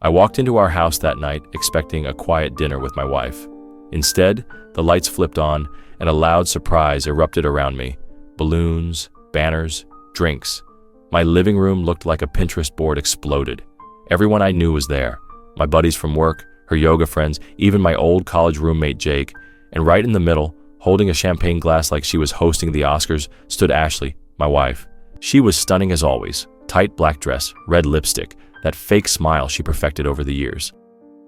I walked into our house that night expecting a quiet dinner with my wife. Instead, the lights flipped on and a loud surprise erupted around me. Balloons, banners, drinks. My living room looked like a Pinterest board exploded. Everyone I knew was there. My buddies from work, her yoga friends, even my old college roommate Jake. And right in the middle, holding a champagne glass like she was hosting the Oscars, stood Ashley, my wife. She was stunning as always. Tight black dress, red lipstick, that fake smile she perfected over the years.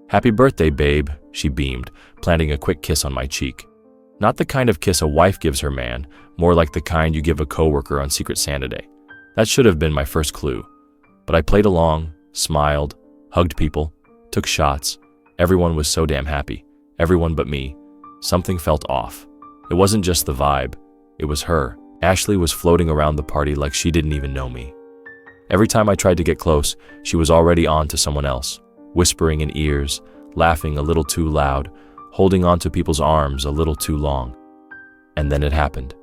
"Happy birthday, babe," she beamed, planting a quick kiss on my cheek. Not the kind of kiss a wife gives her man, more like the kind you give a coworker on Secret Santa Day. That should have been my first clue. But I played along, smiled, hugged people, took shots. Everyone was so damn happy. Everyone but me. Something felt off. It wasn't just the vibe. It was her. Ashley was floating around the party like she didn't even know me. Every time I tried to get close, she was already on to someone else, whispering in ears, laughing a little too loud, holding onto people's arms a little too long. And then it happened.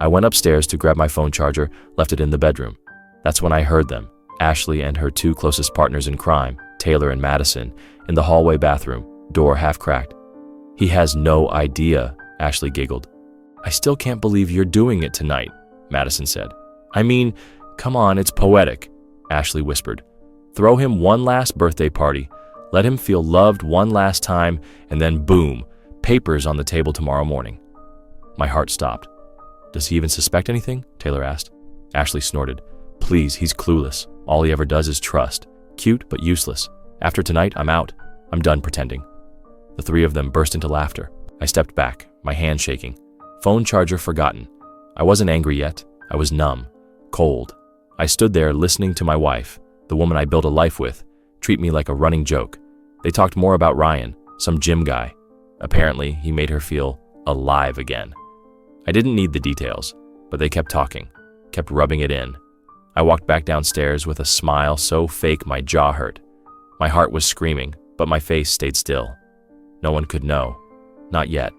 I went upstairs to grab my phone charger, left it in the bedroom. That's when I heard them, Ashley and her two closest partners in crime, Taylor and Madison, in the hallway bathroom, door half cracked. "He has no idea," Ashley giggled. "I still can't believe you're doing it tonight," Madison said. "I mean, come on, it's poetic," Ashley whispered. "Throw him one last birthday party, let him feel loved one last time, and then boom, papers on the table tomorrow morning." My heart stopped. "Does he even suspect anything?" Taylor asked. Ashley snorted. "Please, he's clueless. All he ever does is trust. Cute, but useless. After tonight, I'm out. I'm done pretending." The three of them burst into laughter. I stepped back, my hand shaking. Phone charger forgotten. I wasn't angry yet. I was numb, cold. I stood there listening to my wife, the woman I built a life with, treat me like a running joke. They talked more about Ryan, some gym guy. Apparently, he made her feel alive again. I didn't need the details, but they kept talking, kept rubbing it in. I walked back downstairs with a smile so fake my jaw hurt. My heart was screaming, but my face stayed still. No one could know. Not yet.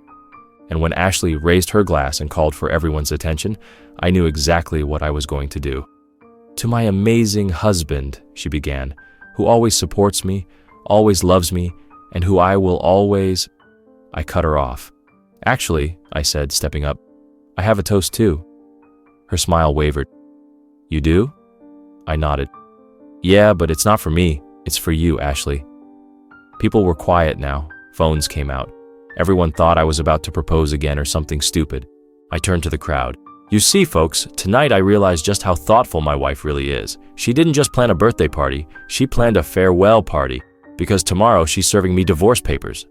And when Ashley raised her glass and called for everyone's attention, I knew exactly what I was going to do. "To my amazing husband," she began, "who always supports me, always loves me, and who I will always—" I cut her off. "Actually," I said, stepping up, "I have a toast too." Her smile wavered. "You do?" I nodded. "Yeah, but it's not for me. It's for you, Ashley." People were quiet now. Phones came out. Everyone thought I was about to propose again or something stupid. I turned to the crowd. "You see, folks, tonight I realized just how thoughtful my wife really is. She didn't just plan a birthday party, she planned a farewell party, because tomorrow she's serving me divorce papers."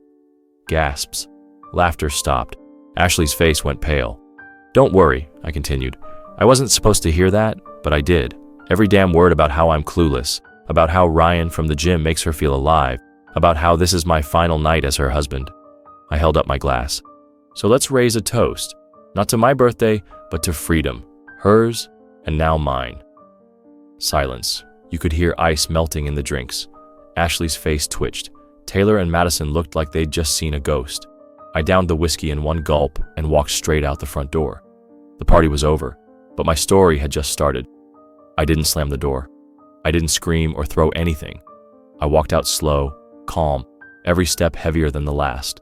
Gasps. Laughter stopped. Ashley's face went pale. "Don't worry," I continued. "I wasn't supposed to hear that, but I did. Every damn word about how I'm clueless, about how Ryan from the gym makes her feel alive, about how this is my final night as her husband." I held up my glass. "So let's raise a toast, not to my birthday, but to freedom, hers and now mine." Silence. You could hear ice melting in the drinks. Ashley's face twitched. Taylor and Madison looked like they'd just seen a ghost. I downed the whiskey in one gulp and walked straight out the front door. The party was over, but my story had just started. I didn't slam the door. I didn't scream or throw anything. I walked out slow, calm, every step heavier than the last.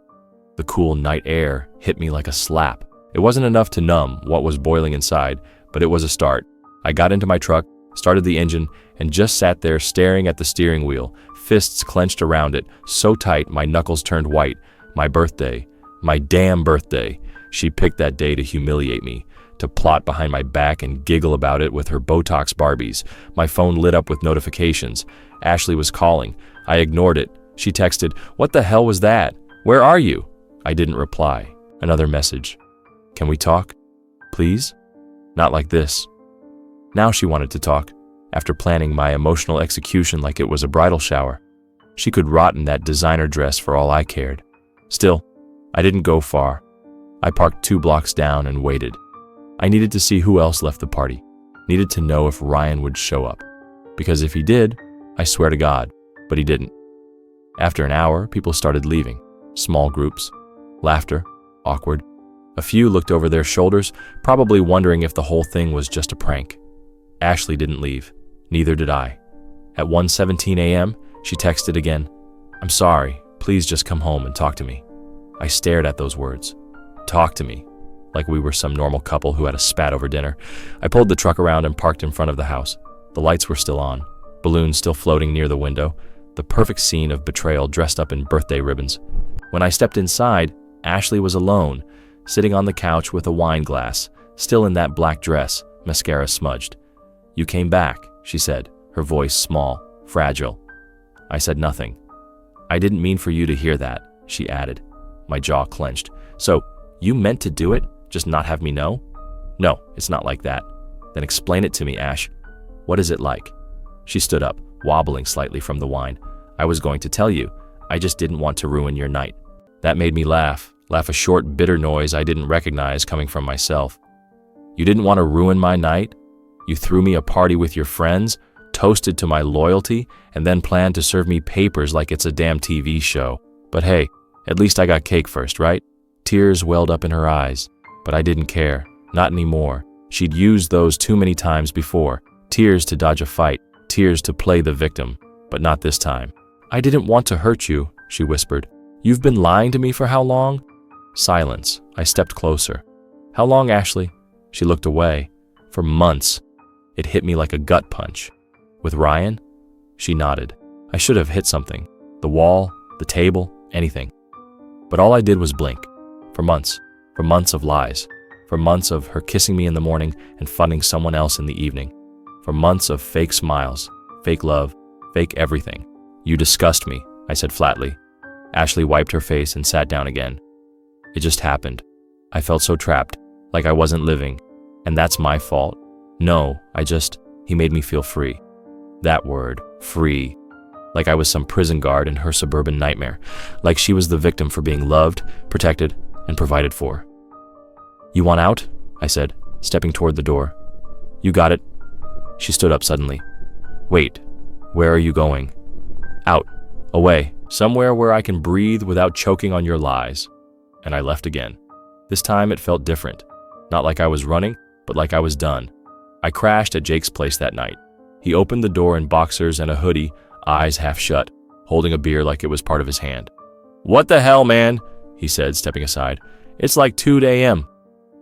The cool night air hit me like a slap. It wasn't enough to numb what was boiling inside, but it was a start. I got into my truck, started the engine, and just sat there staring at the steering wheel, fists clenched around it, so tight my knuckles turned white. My birthday, my damn birthday. She picked that day to humiliate me, to plot behind my back and giggle about it with her Botox Barbies. My phone lit up with notifications. Ashley was calling. I ignored it. She texted, "What the hell was that? Where are you?" I didn't reply. Another message. "Can we talk? Please? Not like this." Now she wanted to talk, after planning my emotional execution like it was a bridal shower. She could rot in that designer dress for all I cared. Still, I didn't go far. I parked 2 blocks down and waited. I needed to see who else left the party. Needed to know if Ryan would show up. Because if he did, I swear to God, but he didn't. After an hour, people started leaving. Small groups. Laughter. Awkward. A few looked over their shoulders, probably wondering if the whole thing was just a prank. Ashley didn't leave. Neither did I. At 1:17 a.m., She texted again, "I'm sorry, please just come home and talk to me." I stared at those words. Talk to me. Like we were some normal couple who had a spat over dinner. I pulled the truck around and parked in front of the house. The lights were still on, balloons still floating near the window, the perfect scene of betrayal dressed up in birthday ribbons. When I stepped inside, Ashley was alone, sitting on the couch with a wine glass, still in that black dress, mascara smudged. "You came back," she said, her voice small, fragile. I said nothing. "I didn't mean for you to hear that," she added. My jaw clenched. "So, you meant to do it, just not have me know?" "No, it's not like that." "Then explain it to me, Ash. What is it like?" She stood up, wobbling slightly from the wine. "I was going to tell you. I just didn't want to ruin your night." That made me laugh a short, bitter noise I didn't recognize coming from myself. "You didn't want to ruin my night? You threw me a party with your friends, toasted to my loyalty, and then planned to serve me papers like it's a damn TV show. But hey, at least I got cake first, right?" Tears welled up in her eyes, but I didn't care. Not anymore. She'd used those too many times before. Tears to dodge a fight, tears to play the victim, but not this time. "I didn't want to hurt you," she whispered. "You've been lying to me for how long?" Silence. I stepped closer. "How long, Ashley?" She looked away. "For months." It hit me like a gut punch. "With Ryan?" She nodded. I should have hit something. The wall, the table, anything. But all I did was blink. For months of lies. For months of her kissing me in the morning and funding someone else in the evening. For months of fake smiles, fake love, fake everything. "You disgust me," I said flatly. Ashley wiped her face and sat down again. It just happened. I felt so trapped, like I wasn't living. And that's my fault. No, he made me feel free. That word, free. Like I was some prison guard in her suburban nightmare. Like she was the victim for being loved, protected, and provided for. "You want out?" I said, stepping toward the door. "You got it." She stood up suddenly. "Wait, where are you going?" "Out. Away. Somewhere where I can breathe without choking on your lies." And I left again. This time it felt different. Not like I was running, but like I was done. I crashed at Jake's place that night. He opened the door in boxers and a hoodie, eyes half shut, holding a beer like it was part of his hand. "What the hell, man?" he said, stepping aside. "It's like 2 a.m.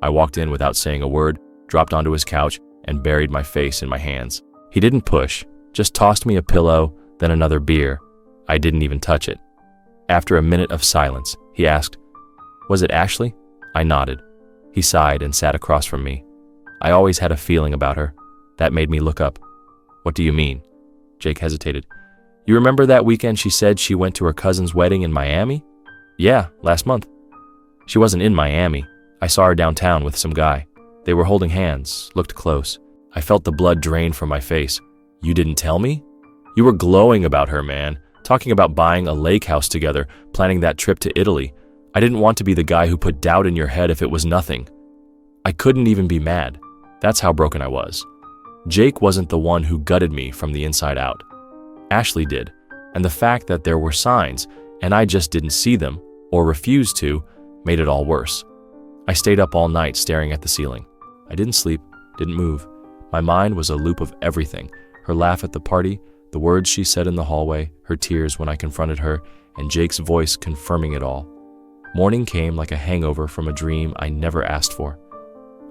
I walked in without saying a word, dropped onto his couch, and buried my face in my hands. He didn't push, just tossed me a pillow, then another beer. I didn't even touch it. After a minute of silence, he asked, "Was it Ashley?" I nodded. He sighed and sat across from me. I always had a feeling about her. That made me look up. "What do you mean?" Jake hesitated. "You remember that weekend she said she went to her cousin's wedding in Miami?" "Yeah, last month." "She wasn't in Miami. I saw her downtown with some guy. They were holding hands, looked close. I felt the blood drain from my face. You didn't tell me? You were glowing about her, man. Talking about buying a lake house together, planning that trip to Italy. I didn't want to be the guy who put doubt in your head if it was nothing. I couldn't even be mad. That's how broken I was. Jake wasn't the one who gutted me from the inside out. Ashley did, and the fact that there were signs, and I just didn't see them, or refused to, made it all worse. I stayed up all night staring at the ceiling. I didn't sleep, didn't move. My mind was a loop of everything. Her laugh at the party, the words she said in the hallway, her tears when I confronted her, and Jake's voice confirming it all. Morning came like a hangover from a dream I never asked for.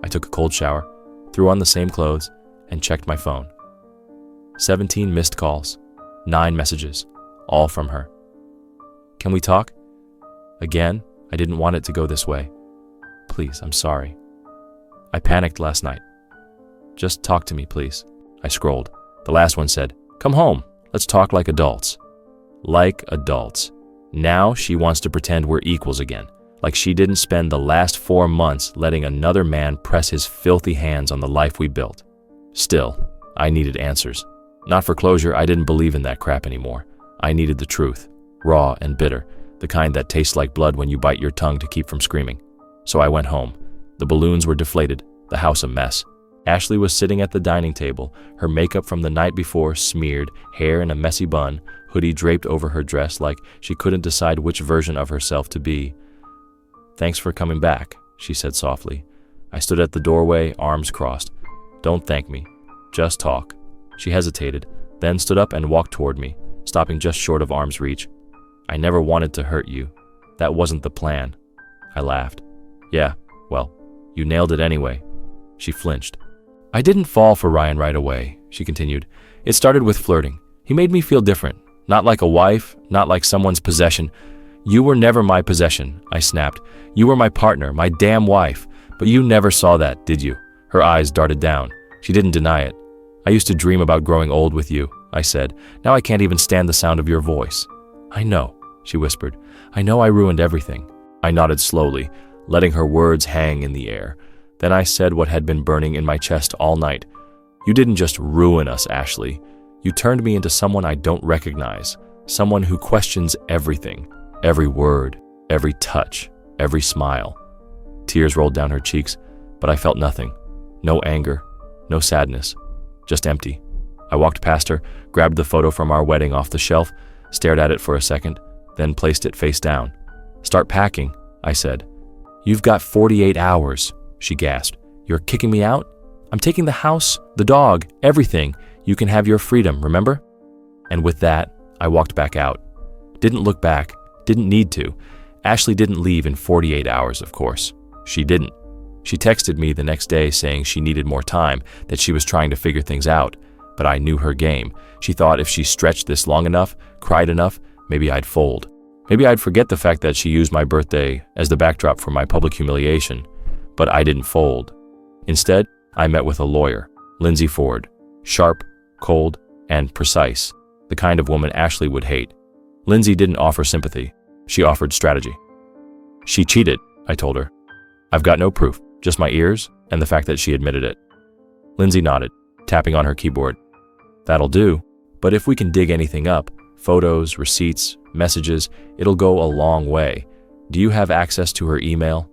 I took a cold shower, threw on the same clothes, and checked my phone. 17 missed calls, 9 messages, all from her. "Can we talk?" Again, I didn't want it to go this way. "Please, I'm sorry. I panicked last night. Just talk to me, please." I scrolled. The last one said, "Come home. Let's talk like adults." Like adults. Now she wants to pretend we're equals again, like she didn't spend the last 4 months letting another man press his filthy hands on the life we built. Still, I needed answers. Not for closure, I didn't believe in that crap anymore. I needed the truth, raw and bitter, the kind that tastes like blood when you bite your tongue to keep from screaming. So I went home. The balloons were deflated, the house a mess. Ashley was sitting at the dining table, her makeup from the night before smeared, hair in a messy bun, hoodie draped over her dress like she couldn't decide which version of herself to be. "Thanks for coming back," she said softly. I stood at the doorway, arms crossed. "Don't thank me. Just talk." She hesitated, then stood up and walked toward me, stopped stopping just short of arm's reach. "I never wanted to hurt you. That wasn't the plan." I laughed. "Yeah, well, you nailed it anyway." She flinched. "I didn't fall for Ryan right away," she continued. "It started with flirting. He made me feel different. Not like a wife, not like someone's possession. You were never my possession," I snapped. "You were my partner, my damn wife. But you never saw that, did you?" Her eyes darted down. She didn't deny it. "I used to dream about growing old with you," I said. "Now I can't even stand the sound of your voice." "I know," she whispered. "I know I ruined everything." I nodded slowly, letting her words hang in the air. Then I said what had been burning in my chest all night. "You didn't just ruin us, Ashley. You turned me into someone I don't recognize, someone who questions everything, every word, every touch, every smile." Tears rolled down her cheeks, but I felt nothing. No anger, no sadness, just empty. I walked past her, grabbed the photo from our wedding off the shelf, stared at it for a second, then placed it face down. "Start packing," I said. "You've got 48 hours, she gasped. "You're kicking me out? I'm taking the house, the dog, everything. You can have your freedom, remember?" And with that, I walked back out. Didn't look back, didn't need to. Ashley didn't leave in 48 hours, of course. She didn't. She texted me the next day saying she needed more time, that she was trying to figure things out. But I knew her game. She thought if she stretched this long enough, cried enough, maybe I'd fold. Maybe I'd forget the fact that she used my birthday as the backdrop for my public humiliation. But I didn't fold. Instead, I met with a lawyer, Lindsay Ford. Sharp, cold, and precise. The kind of woman Ashley would hate. Lindsay didn't offer sympathy. She offered strategy. "She cheated," I told her. "I've got no proof, just my ears and the fact that she admitted it." Lindsay nodded, tapping on her keyboard. "That'll do. But if we can dig anything up, photos, receipts, messages, it'll go a long way. Do you have access to her email?"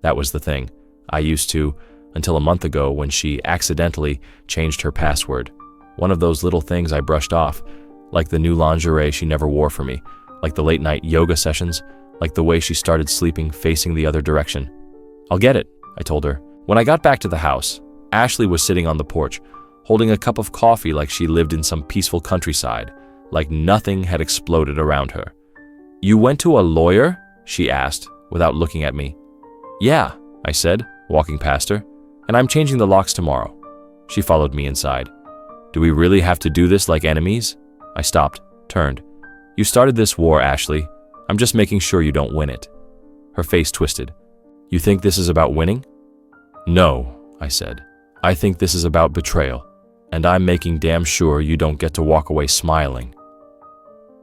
That was the thing. I used to, until a month ago when she accidentally changed her password. One of those little things I brushed off, like the new lingerie she never wore for me, like the late-night yoga sessions, like the way she started sleeping facing the other direction. "I'll get it," I told her. When I got back to the house, Ashley was sitting on the porch, holding a cup of coffee like she lived in some peaceful countryside, like nothing had exploded around her. "You went to a lawyer?" she asked, without looking at me. "Yeah," I said, walking past her. "And I'm changing the locks tomorrow." She followed me inside. "Do we really have to do this like enemies?" I stopped, turned. "You started this war, Ashley. I'm just making sure you don't win it." Her face twisted. "You think this is about winning?" "No," I said. "I think this is about betrayal, and I'm making damn sure you don't get to walk away smiling."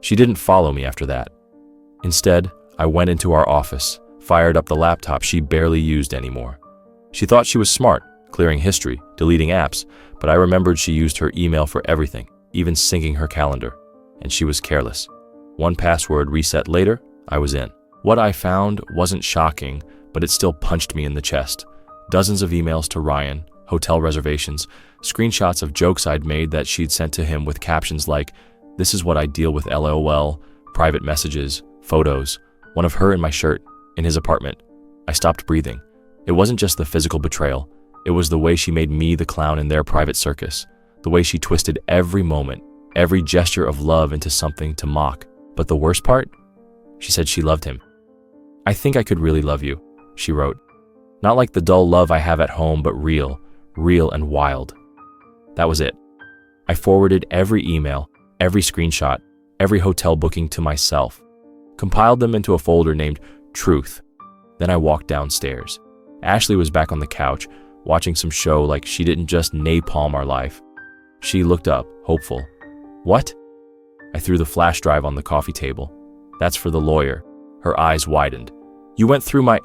She didn't follow me after that. Instead, I went into our office, fired up the laptop she barely used anymore. She thought she was smart, clearing history, deleting apps, but I remembered she used her email for everything, even syncing her calendar. And she was careless. One password reset later, I was in. What I found wasn't shocking, but it still punched me in the chest. Dozens of emails to Ryan, hotel reservations, screenshots of jokes I'd made that she'd sent to him with captions like, "This is what I deal with LOL," private messages, photos, one of her in my shirt, in his apartment. I stopped breathing. It wasn't just the physical betrayal. It was the way she made me the clown in their private circus. The way she twisted every moment, every gesture of love into something to mock. But the worst part? She said she loved him. "I think I could really love you," she wrote. "Not like the dull love I have at home, but real and wild." That was it. I forwarded every email, every screenshot, every hotel booking to myself, compiled them into a folder named Truth. Then I walked downstairs. Ashley was back on the couch, watching some show like she didn't just napalm our life. She looked up, hopeful. "What?" I threw the flash drive on the coffee table. "That's for the lawyer." Her eyes widened. "You went through my—"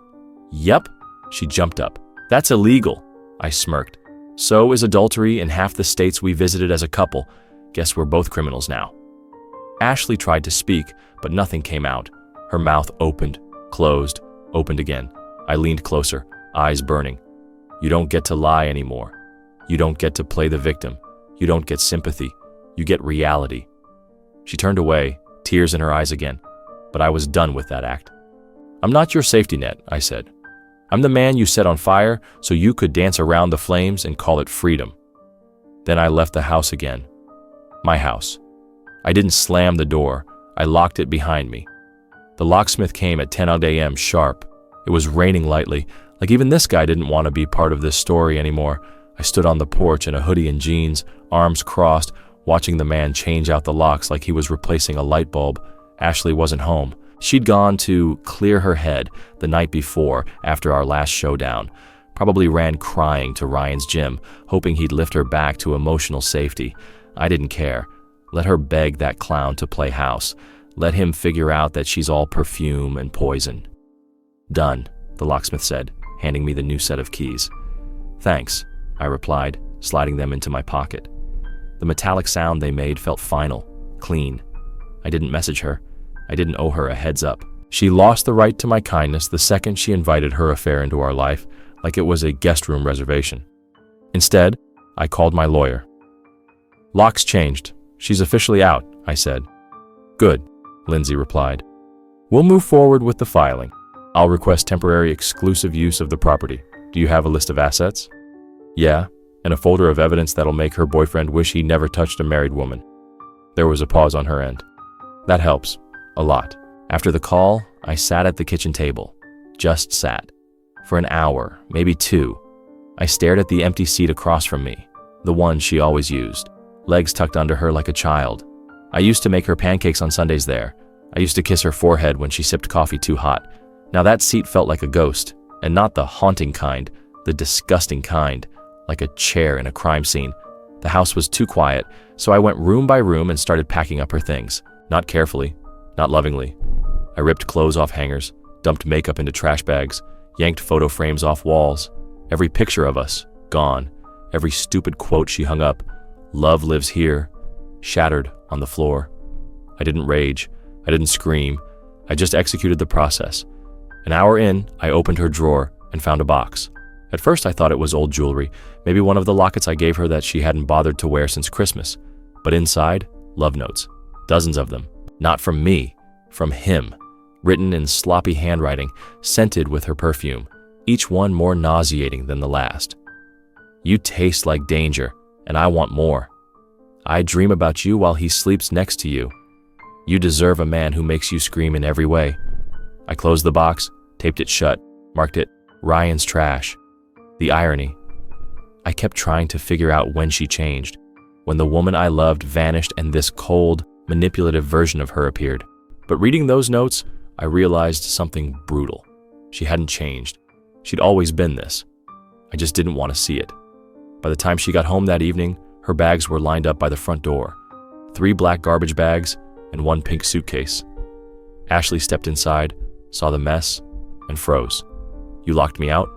"Yep." She jumped up. "That's illegal." I smirked. "So is adultery in half the states we visited as a couple. Guess we're both criminals now." Ashley tried to speak, but nothing came out. Her mouth opened, closed, opened again. I leaned closer, eyes burning. "You don't get to lie anymore. You don't get to play the victim. You don't get sympathy. You get reality." She turned away, tears in her eyes again. But I was done with that act. "I'm not your safety net," I said. "I'm the man you set on fire so you could dance around the flames and call it freedom." Then I left the house again. My house. I didn't slam the door. I locked it behind me. The locksmith came at 10 a.m. sharp. It was raining lightly, like even this guy didn't want to be part of this story anymore. I stood on the porch in a hoodie and jeans, arms crossed, watching the man change out the locks like he was replacing a light bulb. Ashley wasn't home. She'd gone to clear her head the night before after our last showdown. Probably ran crying to Ryan's gym, hoping he'd lift her back to emotional safety. I didn't care. Let her beg that clown to play house. Let him figure out that she's all perfume and poison. Done, the locksmith said, handing me the new set of keys. Thanks, I replied, sliding them into my pocket. The metallic sound they made felt final, clean. I didn't message her. I didn't owe her a heads up. She lost the right to my kindness the second she invited her affair into our life, like it was a guest room reservation. Instead, I called my lawyer. Lock's changed. She's officially out, I said. Good, Lindsay replied. We'll move forward with the filing. I'll request temporary exclusive use of the property. Do you have a list of assets? Yeah, and a folder of evidence that'll make her boyfriend wish he never touched a married woman. There was a pause on her end. That helps. A lot. After the call, I sat at the kitchen table. Just sat. For an hour, maybe 2. I stared at the empty seat across from me, the one she always used, legs tucked under her like a child. I used to make her pancakes on Sundays there. I used to kiss her forehead when she sipped coffee too hot. Now that seat felt like a ghost, and not the haunting kind, the disgusting kind, like a chair in a crime scene. The house was too quiet, so I went room by room and started packing up her things. Not carefully, not lovingly. I ripped clothes off hangers, dumped makeup into trash bags, yanked photo frames off walls. Every picture of us, gone. Every stupid quote she hung up, love lives here, shattered on the floor. I didn't rage. I didn't scream. I just executed the process. An hour in, I opened her drawer and found a box. At first I thought it was old jewelry, maybe one of the lockets I gave her that she hadn't bothered to wear since Christmas. But inside, love notes. Dozens of them. Not from me, from him. Written in sloppy handwriting, scented with her perfume, each one more nauseating than the last. You taste like danger, and I want more. I dream about you while he sleeps next to you. You deserve a man who makes you scream in every way. I closed the box, taped it shut, marked it Ryan's trash. The irony. I kept trying to figure out when she changed, when the woman I loved vanished and this cold, manipulative version of her appeared. But reading those notes, I realized something brutal. She hadn't changed. She'd always been this. I just didn't want to see it. By the time she got home that evening, her bags were lined up by the front door. 3 black garbage bags and 1 pink suitcase. Ashley stepped inside, saw the mess, and froze. You locked me out?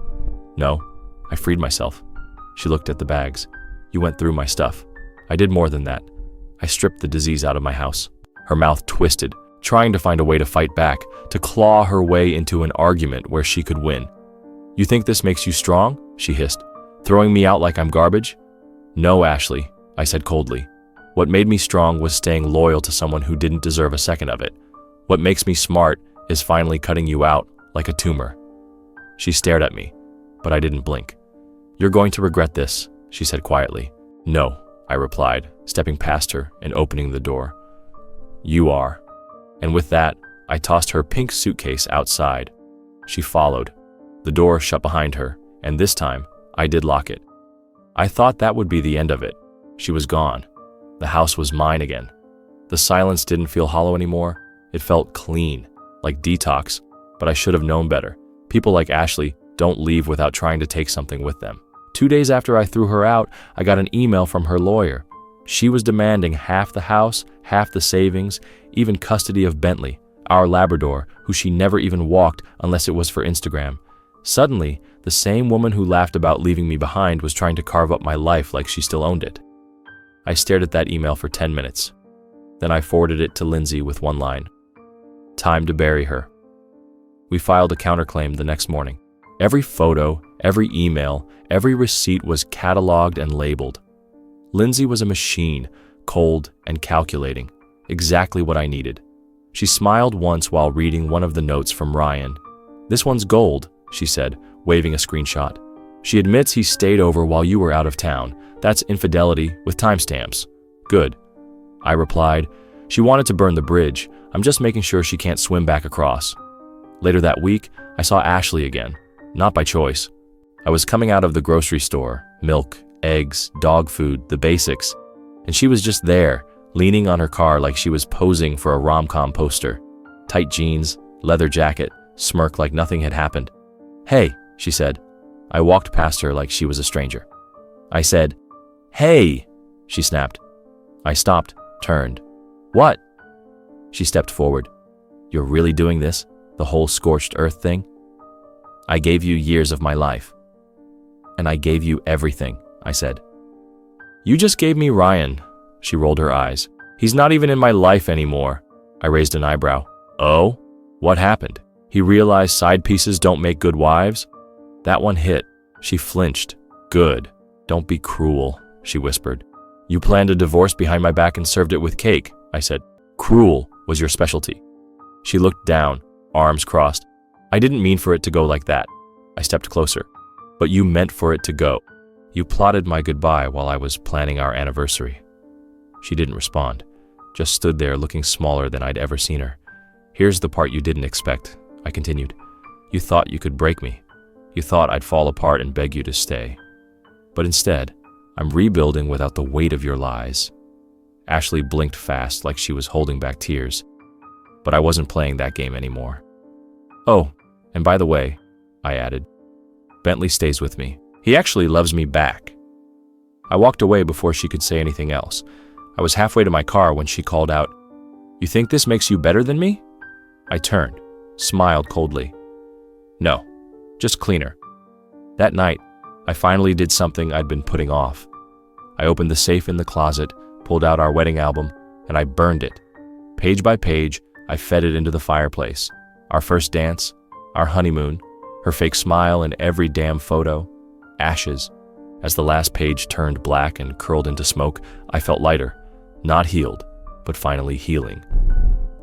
No, I freed myself. She looked at the bags. You went through my stuff. I did more than that. I stripped the disease out of my house. Her mouth twisted, trying to find a way to fight back, to claw her way into an argument where she could win. You think this makes you strong? She hissed. Throwing me out like I'm garbage? No, Ashley, I said coldly. What made me strong was staying loyal to someone who didn't deserve a second of it. What makes me smart is finally cutting you out like a tumor. She stared at me, but I didn't blink. You're going to regret this, she said quietly. No, I replied, stepping past her and opening the door. You are. And with that, I tossed her pink suitcase outside. She followed. The door shut behind her, and this time, I did lock it. I thought that would be the end of it. She was gone. The house was mine again. The silence didn't feel hollow anymore. It felt clean, like detox, but I should have known better. People like Ashley don't leave without trying to take something with them. 2 days after I threw her out, I got an email from her lawyer. She was demanding half the house, half the savings, even custody of Bentley, our Labrador, who she never even walked unless it was for Instagram. Suddenly, the same woman who laughed about leaving me behind was trying to carve up my life like she still owned it. I stared at that email for 10 minutes. Then I forwarded it to Lindsay with one line. Time to bury her. We filed a counterclaim the next morning. Every photo, every email, every receipt was cataloged and labeled. Lindsay was a machine, cold and calculating, exactly what I needed. She smiled once while reading one of the notes from Ryan. This one's gold, she said, waving a screenshot. She admits he stayed over while you were out of town. That's infidelity with timestamps. Good. I replied, She wanted to burn the bridge. I'm just making sure she can't swim back across. Later that week, I saw Ashley again. Not by choice. I was coming out of the grocery store, milk, eggs, dog food, the basics, and she was just there, leaning on her car like she was posing for a rom-com poster. Tight jeans, leather jacket, smirk like nothing had happened. "Hey," she said. I walked past her like she was a stranger. I said, "Hey," she snapped. I stopped, turned. "What?" She stepped forward. "You're really doing this? The whole scorched earth thing?" "I gave you years of my life." "And I gave you everything," I said. "You just gave me Ryan." She rolled her eyes. "He's not even in my life anymore." I raised an eyebrow. "Oh? What happened? He realized side pieces don't make good wives?" That one hit. She flinched. "Good. Don't be cruel," she whispered. "You planned a divorce behind my back and served it with cake," I said. "Cruel was your specialty." She looked down, arms crossed. "I didn't mean for it to go like that." I stepped closer. "But you meant for it to go. You plotted my goodbye while I was planning our anniversary." She didn't respond, just stood there looking smaller than I'd ever seen her. "Here's the part you didn't expect," I continued. "You thought you could break me. You thought I'd fall apart and beg you to stay. But instead, I'm rebuilding without the weight of your lies." Ashley blinked fast like she was holding back tears. But I wasn't playing that game anymore. "Oh, and by the way," I added, "Bentley stays with me. He actually loves me back." I walked away before she could say anything else. I was halfway to my car when she called out, "You think this makes you better than me?" I turned, smiled coldly. "No, just cleaner." That night, I finally did something I'd been putting off. I opened the safe in the closet, pulled out our wedding album, and I burned it. Page by page, I fed it into the fireplace. Our first dance, our honeymoon, her fake smile in every damn photo, ashes. As the last page turned black and curled into smoke, I felt lighter, not healed, but finally healing.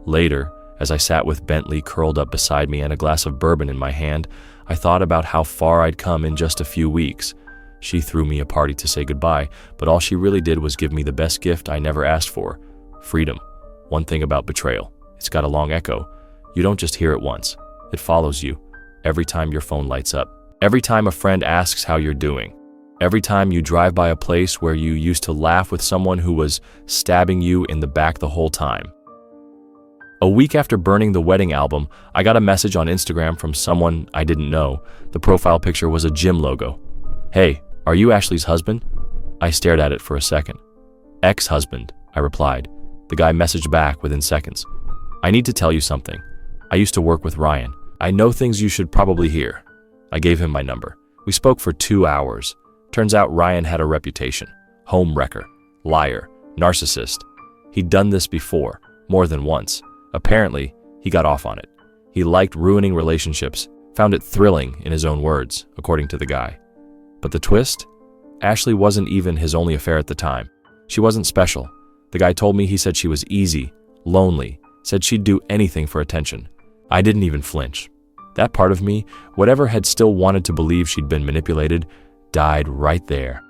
Later, as I sat with Bentley curled up beside me and a glass of bourbon in my hand, I thought about how far I'd come in just a few weeks. She threw me a party to say goodbye, but all she really did was give me the best gift I never asked for: freedom. One thing about betrayal, it's got a long echo. You don't just hear it once. It follows you. Every time your phone lights up. Every time a friend asks how you're doing. Every time you drive by a place where you used to laugh with someone who was stabbing you in the back the whole time. A week after burning the wedding album, I got a message on Instagram from someone I didn't know. The profile picture was a gym logo. "Hey, are you Ashley's husband?" I stared at it for a second. "Ex-husband," I replied. The guy messaged back within seconds. "I need to tell you something. I used to work with Ryan. I know things you should probably hear." I gave him my number. We spoke for 2 hours. Turns out Ryan had a reputation. Home wrecker, liar, narcissist. He'd done this before, more than once. Apparently, he got off on it. He liked ruining relationships, found it thrilling in his own words, according to the guy. But the twist? Ashley wasn't even his only affair at the time. She wasn't special. The guy told me he said she was easy, lonely, said she'd do anything for attention. I didn't even flinch. That part of me, whatever had still wanted to believe she'd been manipulated, died right there.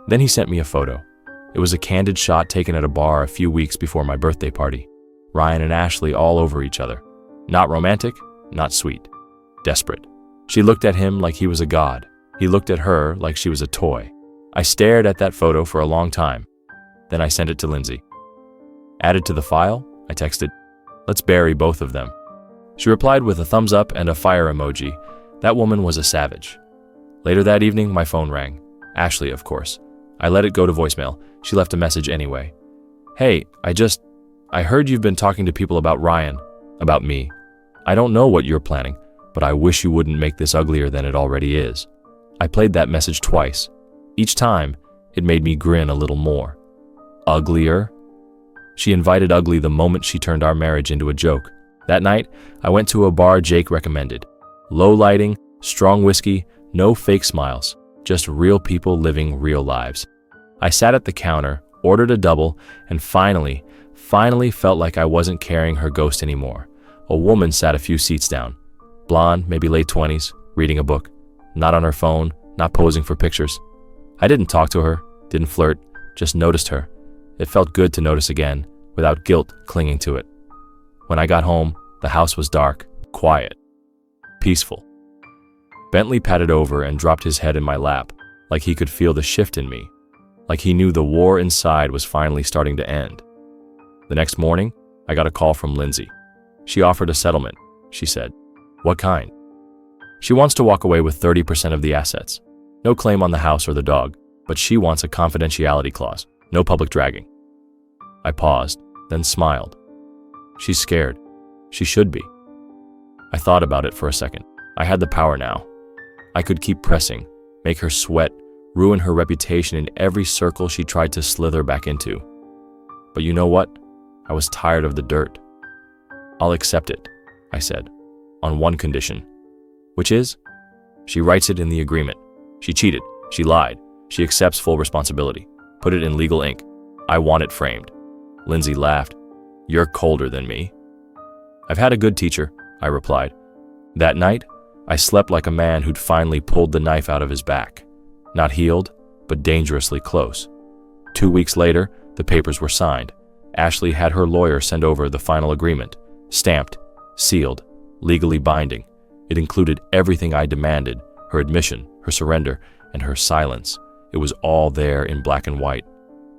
Then he sent me a photo. It was a candid shot taken at a bar a few weeks before my birthday party. Ryan and Ashley all over each other. Not romantic, not sweet. Desperate. She looked at him like he was a god. He looked at her like she was a toy. I stared at that photo for a long time. Then I sent it to Lindsay. "Added to the file?" I texted. "Let's bury both of them." She replied with a thumbs up and a fire emoji. That woman was a savage. Later that evening, my phone rang. Ashley, of course. I let it go to voicemail. She left a message anyway. "Hey, I heard you've been talking to people about Ryan, about me. I don't know what you're planning, but I wish you wouldn't make this uglier than it already is." I played that message twice. Each time, it made me grin a little more. Uglier? She invited ugly the moment she turned our marriage into a joke. That night, I went to a bar Jake recommended. Low lighting, strong whiskey, no fake smiles, just real people living real lives. I sat at the counter, ordered a double, and finally felt like I wasn't carrying her ghost anymore. A woman sat a few seats down. Blonde, maybe late 20s, reading a book. Not on her phone, not posing for pictures. I didn't talk to her, didn't flirt, just noticed her. It felt good to notice again, without guilt clinging to it. When I got home, the house was dark, quiet, peaceful. Bentley patted over and dropped his head in my lap, like he could feel the shift in me, like he knew the war inside was finally starting to end. The next morning, I got a call from Lindsay. She offered a settlement, she said. What kind? She wants to walk away with 30% of the assets. No claim on the house or the dog, but she wants a confidentiality clause, no public dragging. I paused, then smiled. She's scared. She should be. I thought about it for a second. I had the power now. I could keep pressing, make her sweat, ruin her reputation in every circle she tried to slither back into. But you know what? I was tired of the dirt. I'll accept it, I said, on one condition. Which is? She writes it in the agreement. She cheated. She lied. She accepts full responsibility. Put it in legal ink. I want it framed. Lindsay laughed. You're colder than me. I've had a good teacher, I replied. That night, I slept like a man who'd finally pulled the knife out of his back. Not healed, but dangerously close. 2 weeks later, the papers were signed. Ashley had her lawyer send over the final agreement, stamped, sealed, legally binding. It included everything I demanded, her admission, her surrender, and her silence. It was all there in black and white.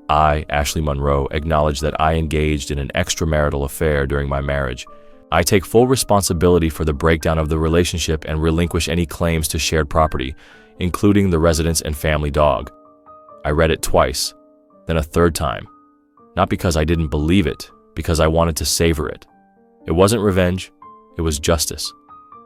I, Ashley Monroe, acknowledge that I engaged in an extramarital affair during my marriage. I take full responsibility for the breakdown of the relationship and relinquish any claims to shared property, including the residence and family dog. I read it twice, then a third time. Not because I didn't believe it, because I wanted to savor it. It wasn't revenge, it was justice.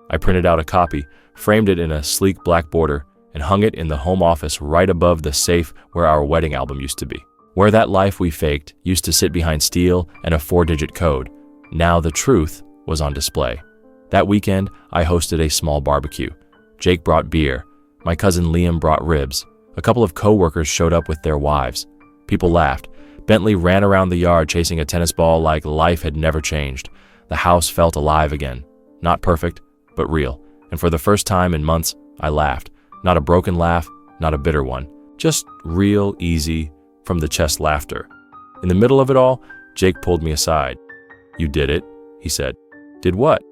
I printed out a copy, framed it in a sleek black border, and hung it in the home office right above the safe where our wedding album used to be. Where that life we faked used to sit behind steel and a 4-digit code. Now the truth was on display. That weekend, I hosted a small barbecue. Jake brought beer. My cousin Liam brought ribs. A couple of co-workers showed up with their wives. People laughed. Bentley ran around the yard chasing a tennis ball like life had never changed. The house felt alive again. Not perfect, but real. And for the first time in months, I laughed. Not a broken laugh, not a bitter one. Just real, easy, from the chest laughter. In the middle of it all, Jake pulled me aside. You did it, he said. Did what?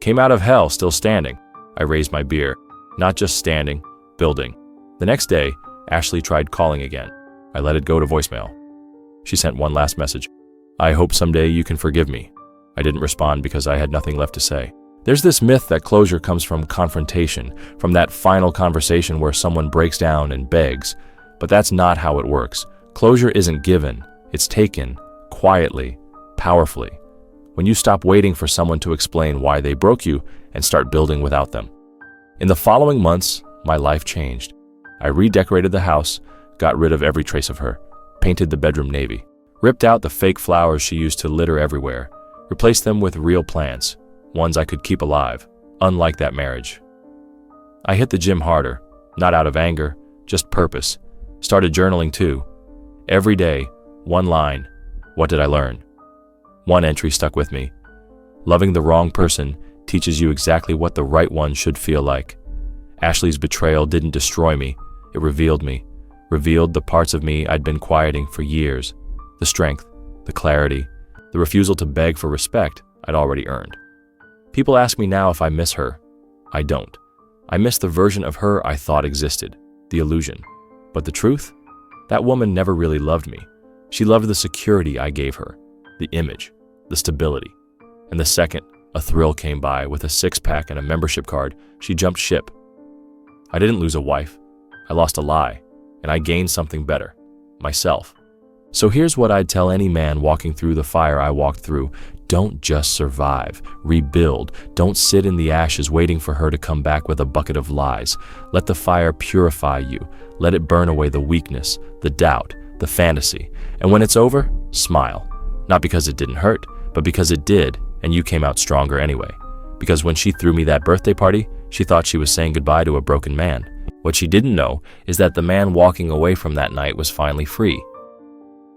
Came out of hell still standing. I raised my beer. Not just standing, building. The next day, Ashley tried calling again. I let it go to voicemail. She sent one last message. I hope someday you can forgive me. I didn't respond because I had nothing left to say. There's this myth that closure comes from confrontation, from that final conversation where someone breaks down and begs. But that's not how it works. Closure isn't given, it's taken, quietly, powerfully. When you stop waiting for someone to explain why they broke you and start building without them. In the following months, my life changed. I redecorated the house, got rid of every trace of her, painted the bedroom navy, ripped out the fake flowers she used to litter everywhere, replaced them with real plants, ones I could keep alive, unlike that marriage. I hit the gym harder, not out of anger, just purpose. Started journaling too. Every day, one line. What did I learn? One entry stuck with me. Loving the wrong person teaches you exactly what the right one should feel like. Ashley's betrayal didn't destroy me. It revealed me. Revealed the parts of me I'd been quieting for years. The strength, the clarity, the refusal to beg for respect I'd already earned. People ask me now if I miss her. I don't. I miss the version of her I thought existed, the illusion. But the truth? That woman never really loved me. She loved the security I gave her, the image, the stability. And the second a thrill came by with a 6-pack and a membership card, she jumped ship. I didn't lose a wife. I lost a lie, and I gained something better, myself. So here's what I'd tell any man walking through the fire I walked through. Don't just survive. Rebuild. Don't sit in the ashes waiting for her to come back with a bucket of lies. Let the fire purify you. Let it burn away the weakness, the doubt, the fantasy. And when it's over, smile. Not because it didn't hurt, but because it did, and you came out stronger anyway. Because when she threw me that birthday party, she thought she was saying goodbye to a broken man. What she didn't know is that the man walking away from that night was finally free.